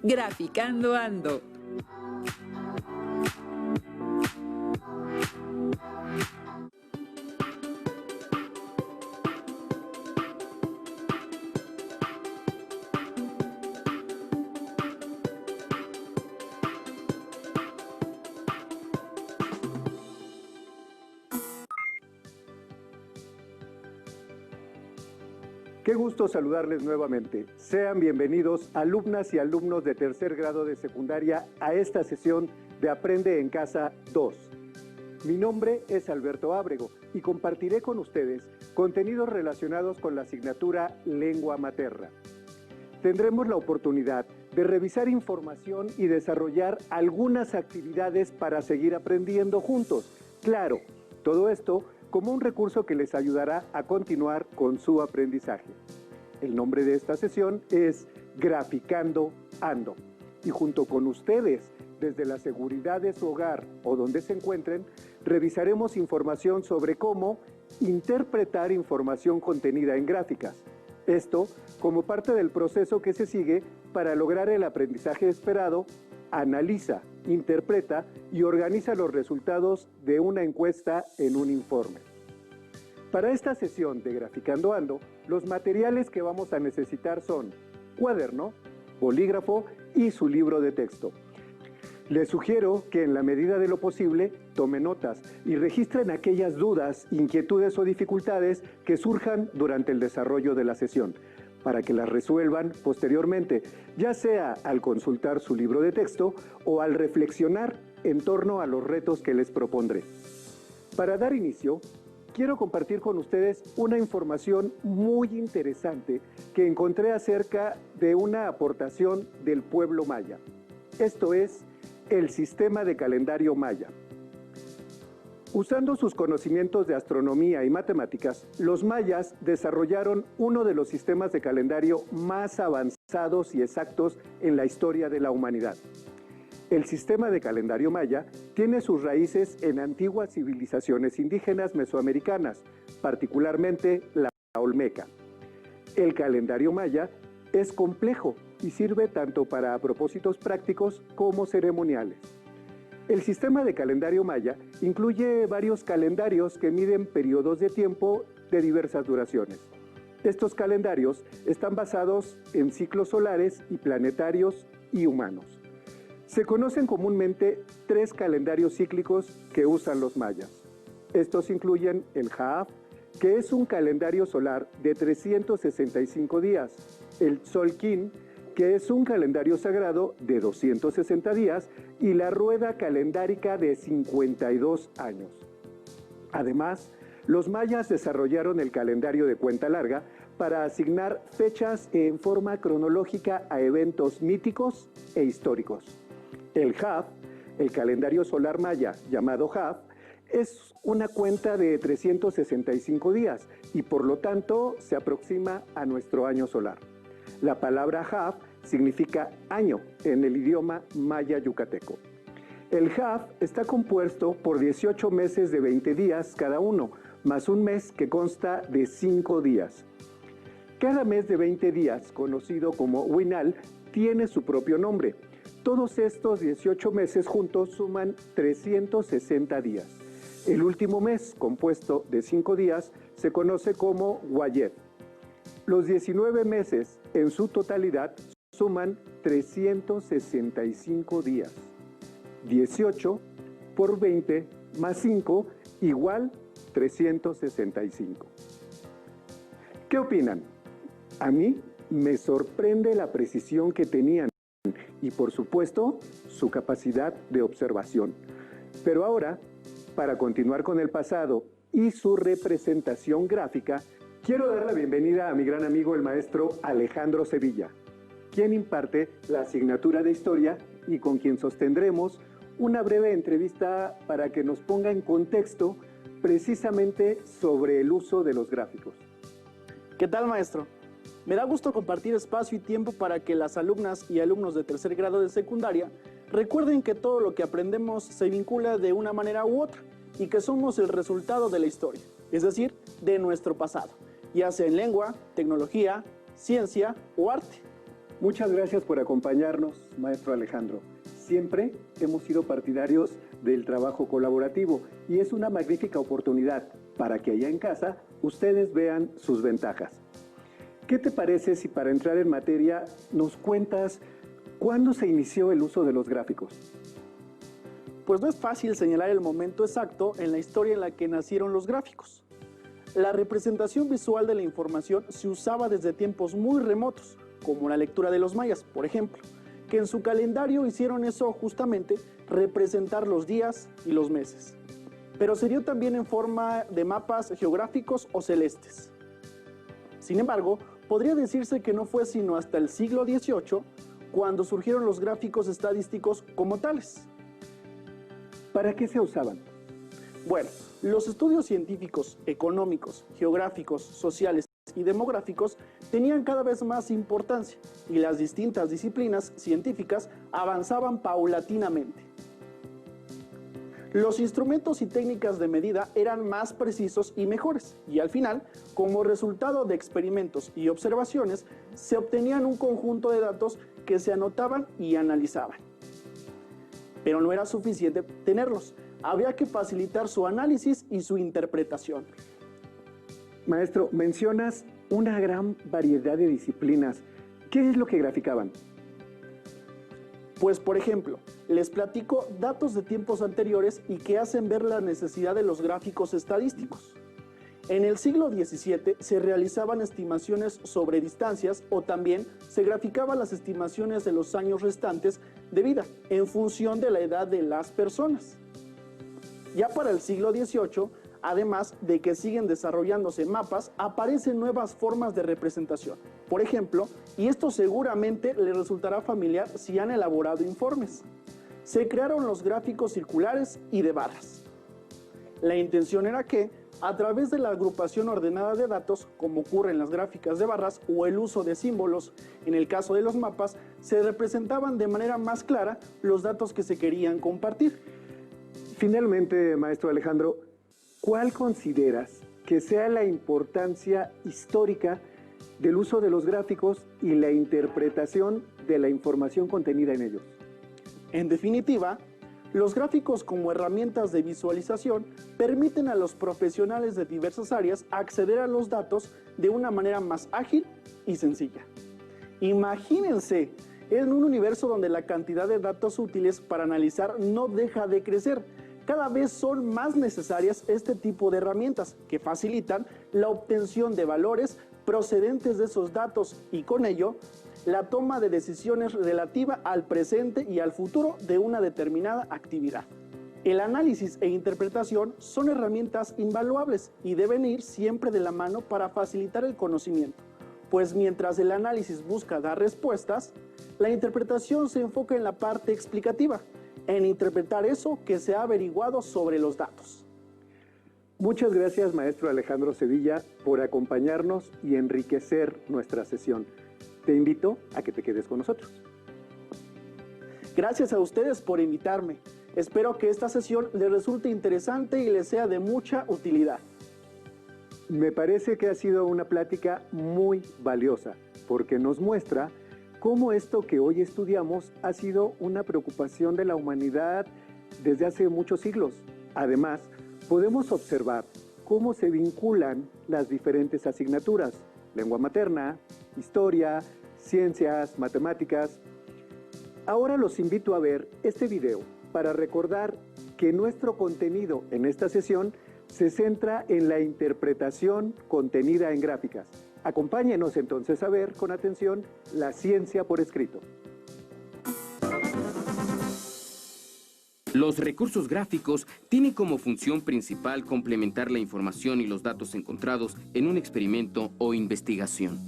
Graficando Ando. Qué gusto saludarles nuevamente. Sean bienvenidos, alumnas y alumnos de tercer grado de secundaria, a esta sesión de Aprende en Casa 2. Mi nombre es Alberto Ábrego y compartiré con ustedes contenidos relacionados con la asignatura Lengua Materna. Tendremos la oportunidad de revisar información y desarrollar algunas actividades para seguir aprendiendo juntos. Claro, todo esto como un recurso que les ayudará a continuar con su aprendizaje. El nombre de esta sesión es Graficando Ando. Y junto con ustedes, desde la seguridad de su hogar o donde se encuentren, revisaremos información sobre cómo interpretar información contenida en gráficas. Esto como parte del proceso que se sigue para lograr el aprendizaje esperado. Analiza, interpreta y organiza los resultados de una encuesta en un informe. Para esta sesión de Graficando Ando, los materiales que vamos a necesitar son cuaderno, bolígrafo y su libro de texto. Les sugiero que en la medida de lo posible tomen notas y registren aquellas dudas, inquietudes o dificultades que surjan durante el desarrollo de la sesión, para que las resuelvan posteriormente, ya sea al consultar su libro de texto o al reflexionar en torno a los retos que les propondré. Para dar inicio, quiero compartir con ustedes una información muy interesante que encontré acerca de una aportación del pueblo maya. Esto es el sistema de calendario maya. Usando sus conocimientos de astronomía y matemáticas, los mayas desarrollaron uno de los sistemas de calendario más avanzados y exactos en la historia de la humanidad. El sistema de calendario maya tiene sus raíces en antiguas civilizaciones indígenas mesoamericanas, particularmente la olmeca. El calendario maya es complejo y sirve tanto para propósitos prácticos como ceremoniales. El sistema de calendario maya incluye varios calendarios que miden periodos de tiempo de diversas duraciones. Estos calendarios están basados en ciclos solares y planetarios y humanos. Se conocen comúnmente 3 calendarios cíclicos que usan los mayas. Estos incluyen el Jaaf, que es un calendario solar de 365 días, el Tzolkin, que es un calendario sagrado de 260 días, y la rueda calendárica de 52 años. Además, los mayas desarrollaron el calendario de cuenta larga para asignar fechas en forma cronológica a eventos míticos e históricos. El Jaaf, el calendario solar maya llamado Jaaf, es una cuenta de 365 días y por lo tanto se aproxima a nuestro año solar. La palabra Jaaf significa año en el idioma maya yucateco. El Jaaf está compuesto por 18 meses de 20 días cada uno, más un mes que consta de 5 días. Cada mes de 20 días, conocido como Winal, tiene su propio nombre. Todos estos 18 meses juntos suman 360 días. El último mes, compuesto de 5 días, se conoce como Wayet. Los 19 meses en su totalidad suman 365 días. 18 por 20 más 5 igual 365. ¿Qué opinan? A mí me sorprende la precisión que tenían y, por supuesto, su capacidad de observación. Pero ahora, para continuar con el pasado y su representación gráfica, quiero dar la bienvenida a mi gran amigo el maestro Alejandro Sevilla, quien imparte la asignatura de Historia y con quien sostendremos una breve entrevista para que nos ponga en contexto precisamente sobre el uso de los gráficos. ¿Qué tal, maestro? Me da gusto compartir espacio y tiempo para que las alumnas y alumnos de tercer grado de secundaria recuerden que todo lo que aprendemos se vincula de una manera u otra y que somos el resultado de la historia, es decir, de nuestro pasado, ya sea en lengua, tecnología, ciencia o arte. Muchas gracias por acompañarnos, maestro Alejandro. Siempre hemos sido partidarios del trabajo colaborativo y es una magnífica oportunidad para que allá en casa ustedes vean sus ventajas. ¿Qué te parece si para entrar en materia nos cuentas cuándo se inició el uso de los gráficos? Pues no es fácil señalar el momento exacto en la historia en la que nacieron los gráficos. La representación visual de la información se usaba desde tiempos muy remotos, como la lectura de los mayas, por ejemplo, que en su calendario hicieron eso justamente, representar los días y los meses. Pero se dio también en forma de mapas geográficos o celestes. Sin embargo, podría decirse que no fue sino hasta el siglo XVIII cuando surgieron los gráficos estadísticos como tales. ¿Para qué se usaban? Bueno, los estudios científicos, económicos, geográficos, sociales y demográficos tenían cada vez más importancia y las distintas disciplinas científicas avanzaban paulatinamente. Los instrumentos y técnicas de medida eran más precisos y mejores, y al final, como resultado de experimentos y observaciones, se obtenían un conjunto de datos que se anotaban y analizaban. Pero no era suficiente tenerlos, había que facilitar su análisis y su interpretación. Maestro, mencionas una gran variedad de disciplinas. ¿Qué es lo que graficaban? Pues, por ejemplo, les platico datos de tiempos anteriores y que hacen ver la necesidad de los gráficos estadísticos. En el siglo XVII se realizaban estimaciones sobre distancias o también se graficaban las estimaciones de los años restantes de vida en función de la edad de las personas. Ya para el siglo XVIII, además de que siguen desarrollándose mapas, aparecen nuevas formas de representación. Por ejemplo, y esto seguramente les resultará familiar si han elaborado informes, se crearon los gráficos circulares y de barras. La intención era que, a través de la agrupación ordenada de datos, como ocurre en las gráficas de barras o el uso de símbolos, en el caso de los mapas, se representaban de manera más clara los datos que se querían compartir. Finalmente, maestro Alejandro, ¿cuál consideras que sea la importancia histórica del uso de los gráficos y la interpretación de la información contenida en ellos? En definitiva, los gráficos como herramientas de visualización permiten a los profesionales de diversas áreas acceder a los datos de una manera más ágil y sencilla. Imagínense, en un universo donde la cantidad de datos útiles para analizar no deja de crecer. Cada vez son más necesarias este tipo de herramientas que facilitan la obtención de valores procedentes de esos datos y con ello la toma de decisiones relativa al presente y al futuro de una determinada actividad. El análisis e interpretación son herramientas invaluables y deben ir siempre de la mano para facilitar el conocimiento, pues mientras el análisis busca dar respuestas, la interpretación se enfoca en la parte explicativa, en interpretar eso que se ha averiguado sobre los datos. Muchas gracias, maestro Alejandro Sevilla, por acompañarnos y enriquecer nuestra sesión. Te invito a que te quedes con nosotros. Gracias a ustedes por invitarme. Espero que esta sesión les resulte interesante y les sea de mucha utilidad. Me parece que ha sido una plática muy valiosa, porque nos muestra cómo esto que hoy estudiamos ha sido una preocupación de la humanidad desde hace muchos siglos. Además, podemos observar cómo se vinculan las diferentes asignaturas: lengua materna, historia, ciencias, matemáticas. Ahora los invito a ver este video para recordar que nuestro contenido en esta sesión se centra en la interpretación contenida en gráficas. Acompáñenos entonces a ver con atención la ciencia por escrito. Los recursos gráficos tienen como función principal complementar la información y los datos encontrados en un experimento o investigación.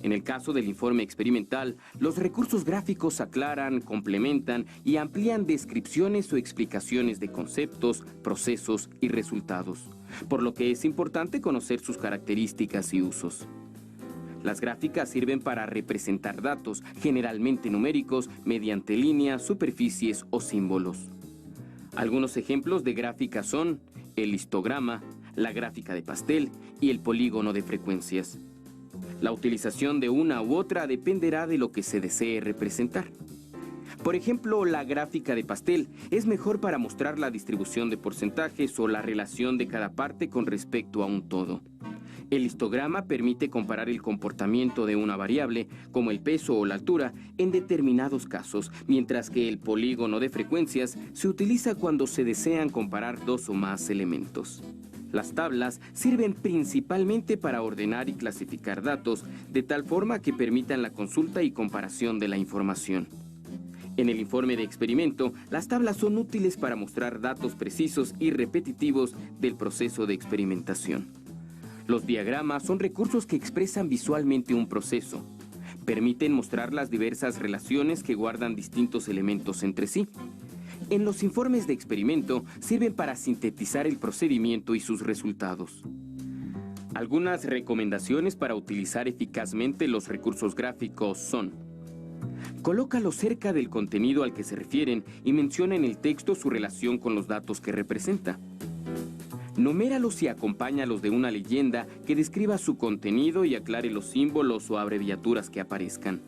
En el caso del informe experimental, los recursos gráficos aclaran, complementan y amplían descripciones o explicaciones de conceptos, procesos y resultados, por lo que es importante conocer sus características y usos. Las gráficas sirven para representar datos, generalmente numéricos, mediante líneas, superficies o símbolos. Algunos ejemplos de gráficas son el histograma, la gráfica de pastel y el polígono de frecuencias. La utilización de una u otra dependerá de lo que se desee representar. Por ejemplo, la gráfica de pastel es mejor para mostrar la distribución de porcentajes o la relación de cada parte con respecto a un todo. El histograma permite comparar el comportamiento de una variable, como el peso o la altura, en determinados casos, mientras que el polígono de frecuencias se utiliza cuando se desean comparar dos o más elementos. Las tablas sirven principalmente para ordenar y clasificar datos, de tal forma que permitan la consulta y comparación de la información. En el informe de experimento, las tablas son útiles para mostrar datos precisos y repetitivos del proceso de experimentación. Los diagramas son recursos que expresan visualmente un proceso. Permiten mostrar las diversas relaciones que guardan distintos elementos entre sí. En los informes de experimento sirven para sintetizar el procedimiento y sus resultados. Algunas recomendaciones para utilizar eficazmente los recursos gráficos son: colócalos cerca del contenido al que se refieren y menciona en el texto su relación con los datos que representa. Numéralos y acompáñalos de una leyenda que describa su contenido y aclare los símbolos o abreviaturas que aparezcan.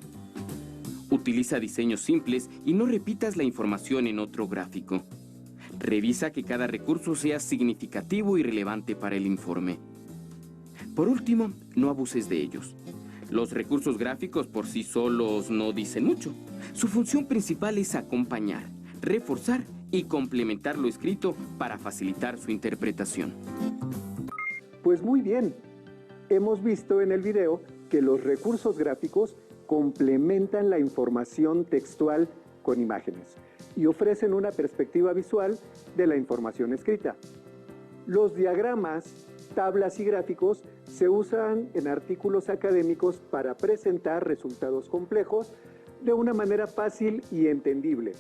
Utiliza diseños simples y no repitas la información en otro gráfico. Revisa que cada recurso sea significativo y relevante para el informe. Por último, no abuses de ellos. Los recursos gráficos por sí solos no dicen mucho. Su función principal es acompañar, reforzar y complementar lo escrito para facilitar su interpretación. Pues muy bien. Hemos visto en el video que los recursos gráficos complementan la información textual con imágenes y ofrecen una perspectiva visual de la información escrita. Los diagramas, tablas y gráficos se usan en artículos académicos para presentar resultados complejos de una manera fácil y entendible.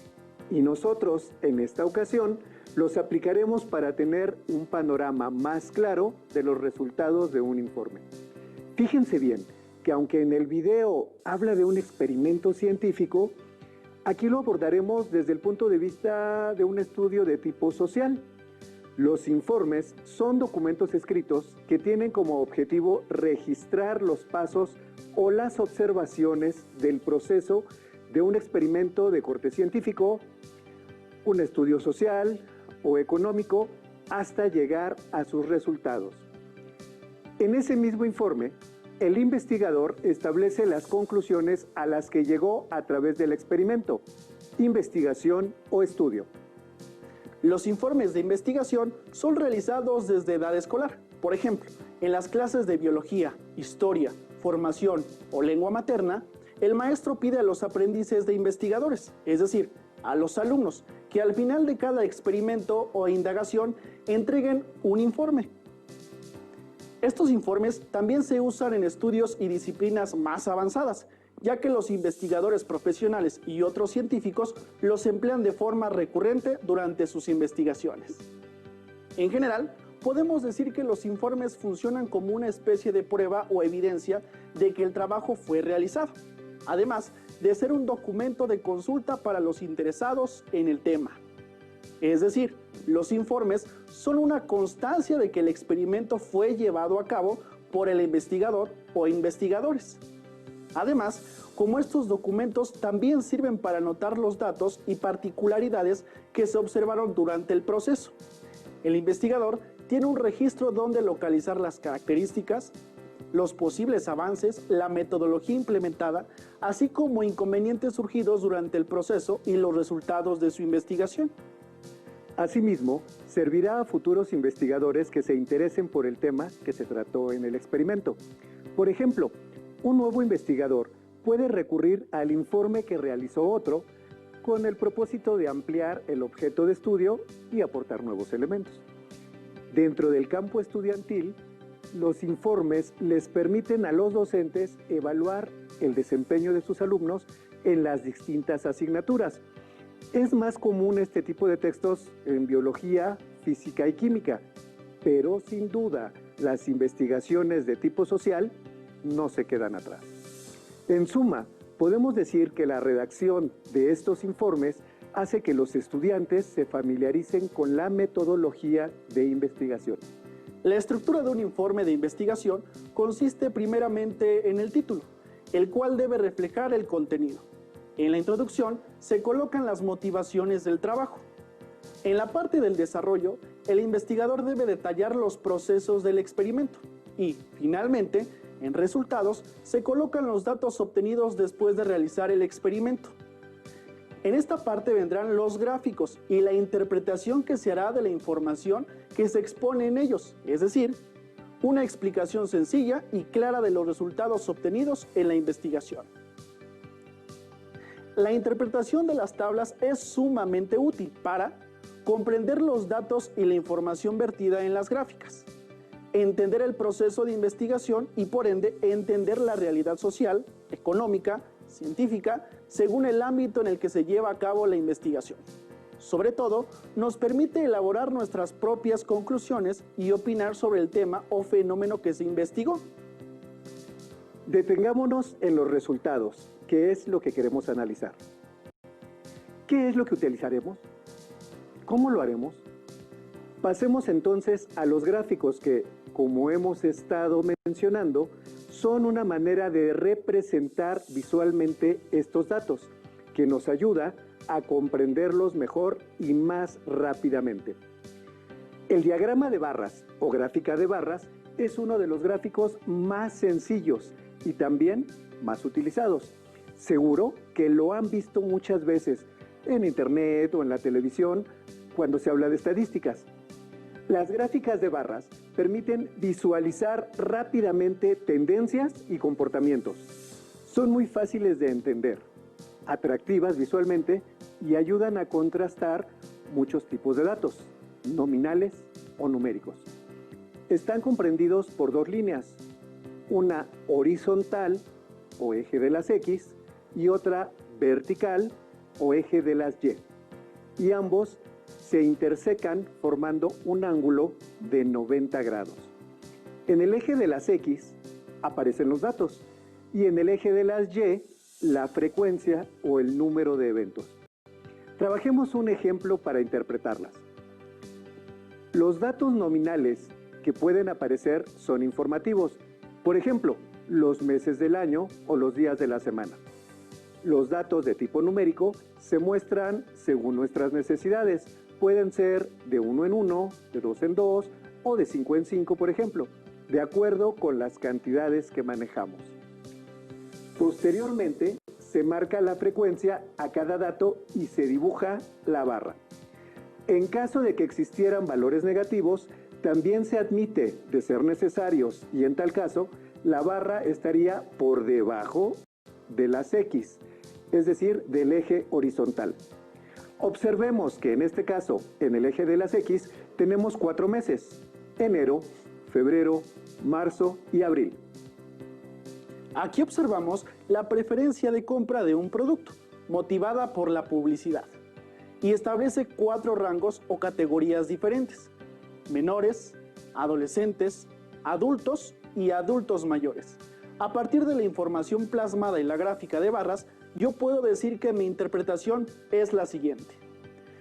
Y nosotros, en esta ocasión, los aplicaremos para tener un panorama más claro de los resultados de un informe. Fíjense bien que aunque en el video habla de un experimento científico, aquí lo abordaremos desde el punto de vista de un estudio de tipo social. Los informes son documentos escritos que tienen como objetivo registrar los pasos o las observaciones del proceso de un experimento de corte científico, un estudio social o económico, hasta llegar a sus resultados. En ese mismo informe, el investigador establece las conclusiones a las que llegó a través del experimento, investigación o estudio. Los informes de investigación son realizados desde edad escolar. Por ejemplo, en las clases de biología, historia, formación o lengua materna, el maestro pide a los aprendices de investigadores, es decir, a los alumnos, que al final de cada experimento o indagación entreguen un informe. Estos informes también se usan en estudios y disciplinas más avanzadas, ya que los investigadores profesionales y otros científicos los emplean de forma recurrente durante sus investigaciones. En general, podemos decir que los informes funcionan como una especie de prueba o evidencia de que el trabajo fue realizado, además de ser un documento de consulta para los interesados en el tema. Es decir, los informes son una constancia de que el experimento fue llevado a cabo por el investigador o investigadores. Además, como estos documentos también sirven para anotar los datos y particularidades que se observaron durante el proceso. El investigador tiene un registro donde localizar las características, los posibles avances, la metodología implementada, así como inconvenientes surgidos durante el proceso y los resultados de su investigación. Asimismo, servirá a futuros investigadores que se interesen por el tema que se trató en el experimento. Por ejemplo, un nuevo investigador puede recurrir al informe que realizó otro con el propósito de ampliar el objeto de estudio y aportar nuevos elementos. Dentro del campo estudiantil, los informes les permiten a los docentes evaluar el desempeño de sus alumnos en las distintas asignaturas. Es más común este tipo de textos en biología, física y química, pero sin duda las investigaciones de tipo social no se quedan atrás. En suma, podemos decir que la redacción de estos informes hace que los estudiantes se familiaricen con la metodología de investigación, La estructura de un informe de investigación consiste primeramente en el título, el cual debe reflejar el contenido. En la introducción se colocan las motivaciones del trabajo. En la parte del desarrollo, el investigador debe detallar los procesos del experimento y, finalmente, en resultados, se colocan los datos obtenidos después de realizar el experimento. En esta parte vendrán los gráficos y la interpretación que se hará de la información que se expone en ellos, es decir, una explicación sencilla y clara de los resultados obtenidos en la investigación. La interpretación de las tablas es sumamente útil para comprender los datos y la información vertida en las gráficas, entender el proceso de investigación y por ende entender la realidad social, económica, científica, según el ámbito en el que se lleva a cabo la investigación. Sobre todo, nos permite elaborar nuestras propias conclusiones y opinar sobre el tema o fenómeno que se investigó. Detengámonos en los resultados, que es lo que queremos analizar. ¿Qué es lo que utilizaremos? ¿Cómo lo haremos? Pasemos entonces a los gráficos que, como hemos estado mencionando, son una manera de representar visualmente estos datos, que nos ayuda a comprenderlos mejor y más rápidamente. El diagrama de barras o gráfica de barras es uno de los gráficos más sencillos y también más utilizados. Seguro que lo han visto muchas veces en internet o en la televisión cuando se habla de estadísticas. Las gráficas de barras permiten visualizar rápidamente tendencias y comportamientos. Son muy fáciles de entender, atractivas visualmente y ayudan a contrastar muchos tipos de datos, nominales o numéricos. Están comprendidos por dos líneas, una horizontal o eje de las X y otra vertical o eje de las Y. Y ambos se intersecan formando un ángulo de 90 grados. En el eje de las X aparecen los datos y en el eje de las Y la frecuencia o el número de eventos. Trabajemos un ejemplo para interpretarlas. Los datos nominales que pueden aparecer son informativos, por ejemplo, los meses del año o los días de la semana. Los datos de tipo numérico se muestran según nuestras necesidades. Pueden ser de 1 en 1, de 2 en 2 o de 5 en 5, por ejemplo, de acuerdo con las cantidades que manejamos. Posteriormente, se marca la frecuencia a cada dato y se dibuja la barra. En caso de que existieran valores negativos, también se admite, de ser necesarios, y en tal caso, la barra estaría por debajo de las X, es decir, del eje horizontal. Observemos que en este caso, en el eje de las X, tenemos 4 meses: enero, febrero, marzo y abril. Aquí observamos la preferencia de compra de un producto, motivada por la publicidad, y establece 4 rangos o categorías diferentes: menores, adolescentes, adultos y adultos mayores. A partir de la información plasmada en la gráfica de barras, yo puedo decir que mi interpretación es la siguiente.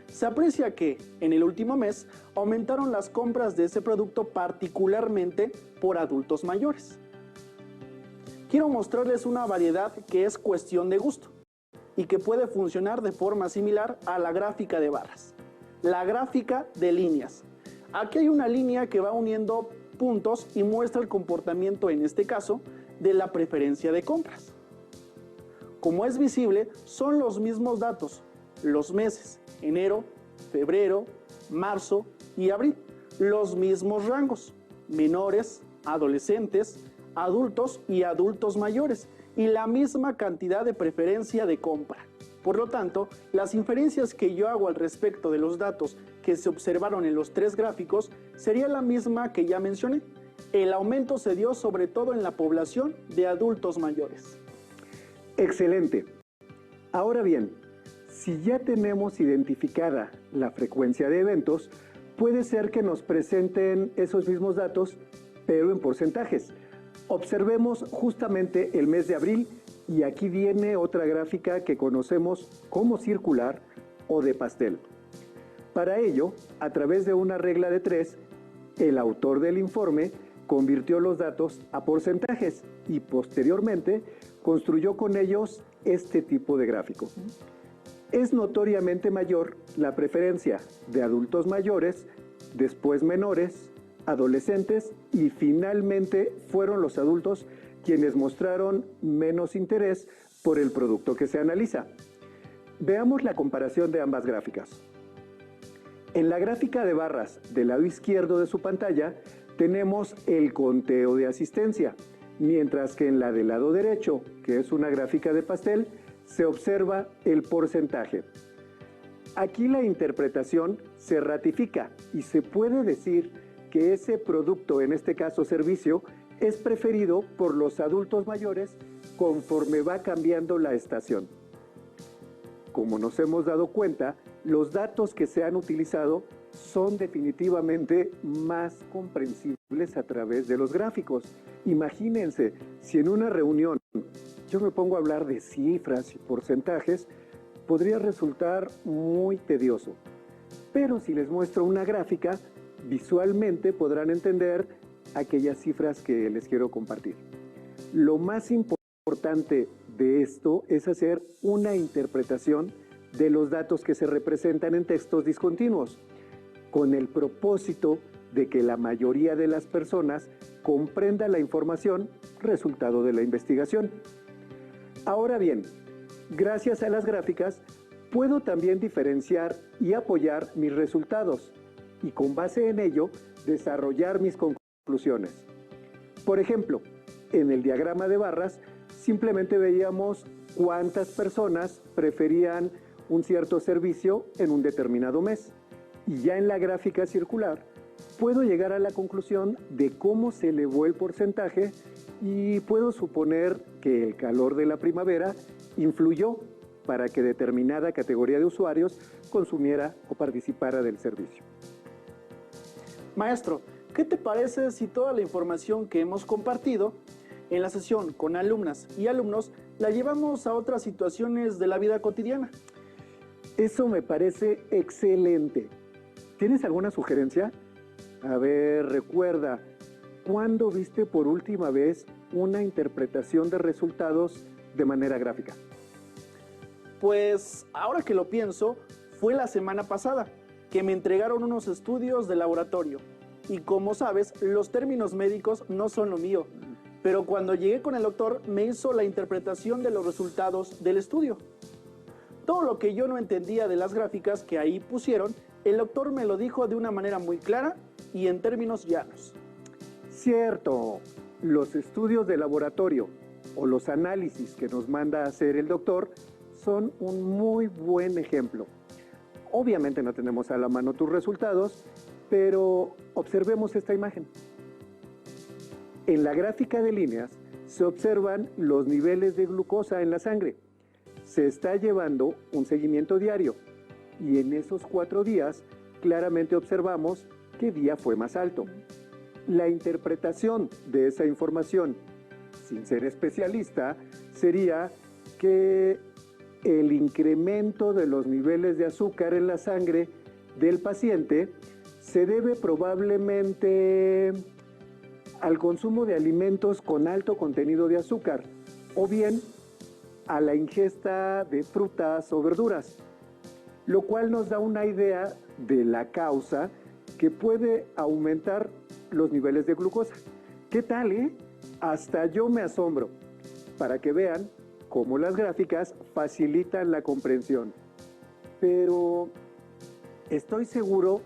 Se aprecia que, en el último mes, aumentaron las compras de ese producto particularmente por adultos mayores. Quiero mostrarles una variedad que es cuestión de gusto y que puede funcionar de forma similar a la gráfica de barras. La gráfica de líneas. Aquí hay una línea que va uniendo puntos y muestra el comportamiento, en este caso, de la preferencia de compras. Como es visible, son los mismos datos, los meses, enero, febrero, marzo y abril, los mismos rangos, menores, adolescentes, adultos y adultos mayores, y la misma cantidad de preferencia de compra. Por lo tanto, las inferencias que yo hago al respecto de los datos que se observaron en los 3 gráficos sería la misma que ya mencioné. El aumento se dio sobre todo en la población de adultos mayores. Excelente. Ahora bien, si ya tenemos identificada la frecuencia de eventos, puede ser que nos presenten esos mismos datos, pero en porcentajes. Observemos justamente el mes de abril y aquí viene otra gráfica que conocemos como circular o de pastel. Para ello, a través de una regla de 3, El autor del informe convirtió los datos a porcentajes y posteriormente construyó con ellos este tipo de gráfico. Es notoriamente mayor la preferencia de adultos mayores, después menores, adolescentes y finalmente fueron los adultos quienes mostraron menos interés por el producto que se analiza. Veamos la comparación de ambas gráficas. En la gráfica de barras del lado izquierdo de su pantalla tenemos el conteo de asistencia, mientras que en la del lado derecho, que es una gráfica de pastel, se observa el porcentaje. Aquí la interpretación se ratifica y se puede decir que ese producto, en este caso servicio, es preferido por los adultos mayores conforme va cambiando la estación. Como nos hemos dado cuenta, los datos que se han utilizado son definitivamente más comprensibles a través de los gráficos. Imagínense, si en una reunión yo me pongo a hablar de cifras y porcentajes, podría resultar muy tedioso. Pero si les muestro una gráfica, visualmente podrán entender aquellas cifras que les quiero compartir. Lo más importante de esto es hacer una interpretación de los datos que se representan en textos discontinuos, con el propósito de que la mayoría de las personas comprenda la información resultado de la investigación. Ahora bien, gracias a las gráficas, puedo también diferenciar y apoyar mis resultados y con base en ello desarrollar mis conclusiones. Por ejemplo, en el diagrama de barras simplemente veíamos cuántas personas preferían un cierto servicio en un determinado mes. Y ya en la gráfica circular puedo llegar a la conclusión de cómo se elevó el porcentaje y puedo suponer que el calor de la primavera influyó para que determinada categoría de usuarios consumiera o participara del servicio. Maestro, ¿qué te parece si toda la información que hemos compartido en la sesión con alumnas y alumnos la llevamos a otras situaciones de la vida cotidiana? Eso me parece excelente. ¿Tienes alguna sugerencia? A ver, recuerda, ¿cuándo viste por última vez una interpretación de resultados de manera gráfica? Pues ahora que lo pienso, fue la semana pasada que me entregaron unos estudios de laboratorio. Y como sabes, los términos médicos no son lo mío. Pero cuando llegué con el doctor, me hizo la interpretación de los resultados del estudio. Todo lo que yo no entendía de las gráficas que ahí pusieron, el doctor me lo dijo de una manera muy clara y en términos llanos. Cierto, los estudios de laboratorio o los análisis que nos manda a hacer el doctor son un muy buen ejemplo. Obviamente no tenemos a la mano tus resultados, pero observemos esta imagen. En la gráfica de líneas se observan los niveles de glucosa en la sangre. Se está llevando un seguimiento diario y en esos 4 días claramente observamos qué día fue más alto. La interpretación de esa información, sin ser especialista, sería que el incremento de los niveles de azúcar en la sangre del paciente se debe probablemente al consumo de alimentos con alto contenido de azúcar o bien a la ingesta de frutas o verduras, lo cual nos da una idea de la causa que puede aumentar los niveles de glucosa. ¿Qué tal, Hasta yo me asombro, para que vean cómo las gráficas facilitan la comprensión. Pero estoy seguro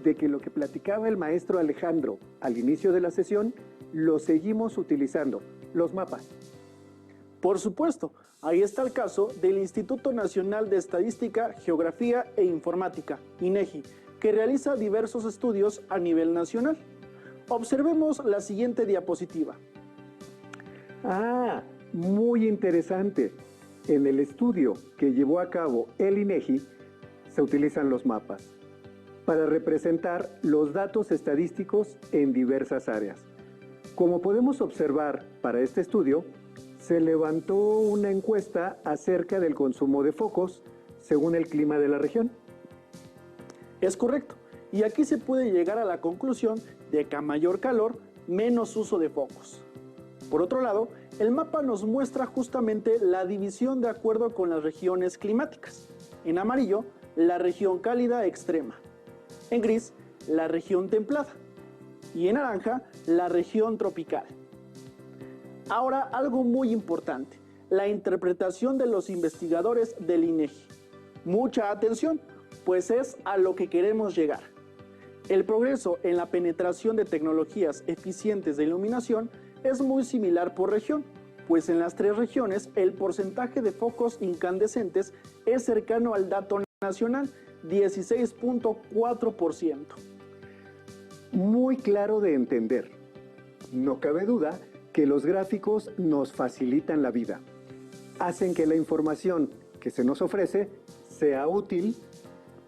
de que lo que platicaba el maestro Alejandro al inicio de la sesión, lo seguimos utilizando, los mapas. Por supuesto, ahí está el caso del Instituto Nacional de Estadística, Geografía e Informática, INEGI, que realiza diversos estudios a nivel nacional. Observemos la siguiente diapositiva. Ah, muy interesante. En el estudio que llevó a cabo el INEGI, se utilizan los mapas para representar los datos estadísticos en diversas áreas. Como podemos observar para este estudio, se levantó una encuesta acerca del consumo de focos según el clima de la región. Es correcto. Y aquí se puede llegar a la conclusión de que a mayor calor, menos uso de focos. Por otro lado, el mapa nos muestra justamente la división de acuerdo con las regiones climáticas. En amarillo, la región cálida extrema. En gris, la región templada. Y en naranja, la región tropical. Ahora, algo muy importante, la interpretación de los investigadores del INEGI. Mucha atención, pues es a lo que queremos llegar. El progreso en la penetración de tecnologías eficientes de iluminación es muy similar por región, pues en las 3 regiones el porcentaje de focos incandescentes es cercano al dato nacional, 16.4%. Muy claro de entender. No cabe duda que los gráficos nos facilitan la vida. Hacen que la información que se nos ofrece sea útil,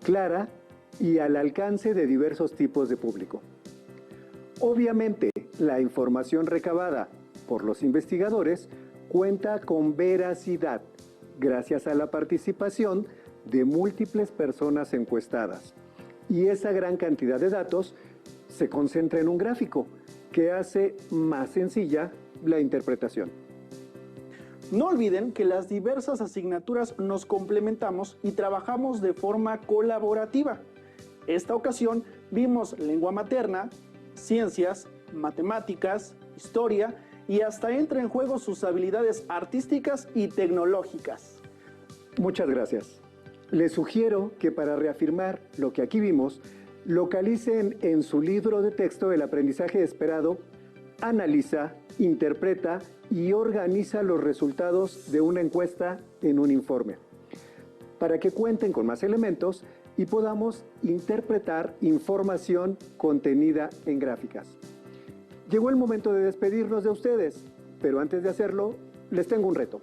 clara y al alcance de diversos tipos de público. Obviamente, la información recabada por los investigadores cuenta con veracidad gracias a la participación de múltiples personas encuestadas. Y esa gran cantidad de datos se concentra en un gráfico que hace más sencilla la interpretación. No olviden que las diversas asignaturas nos complementamos y trabajamos de forma colaborativa. Esta ocasión vimos lengua materna, ciencias, matemáticas, historia y hasta entra en juego sus habilidades artísticas y tecnológicas. Muchas gracias. Les sugiero que para reafirmar lo que aquí vimos, localicen en su libro de texto El aprendizaje esperado, analiza, interpreta y organiza los resultados de una encuesta en un informe, para que cuenten con más elementos y podamos interpretar información contenida en gráficas. Llegó el momento de despedirnos de ustedes, pero antes de hacerlo, les tengo un reto.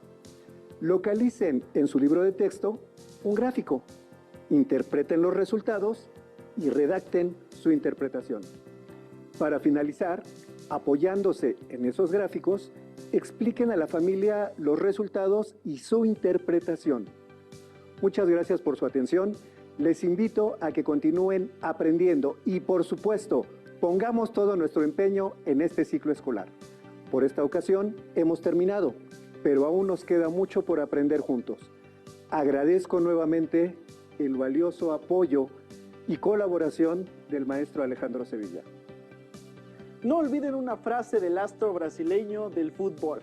Localicen en su libro de texto un gráfico, interpreten los resultados y redacten su interpretación. Para finalizar, apoyándose en esos gráficos, expliquen a la familia los resultados y su interpretación. Muchas gracias por su atención. Les invito a que continúen aprendiendo y, por supuesto, pongamos todo nuestro empeño en este ciclo escolar. Por esta ocasión hemos terminado, pero aún nos queda mucho por aprender juntos. Agradezco nuevamente el valioso apoyo y colaboración del maestro Alejandro Sevilla. No olviden una frase del astro brasileño del fútbol,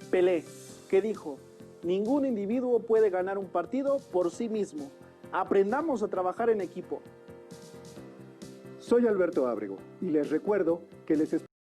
Pelé, que dijo: "Ningún individuo puede ganar un partido por sí mismo. Aprendamos a trabajar en equipo". Soy Alberto Ábrego y les recuerdo que les espero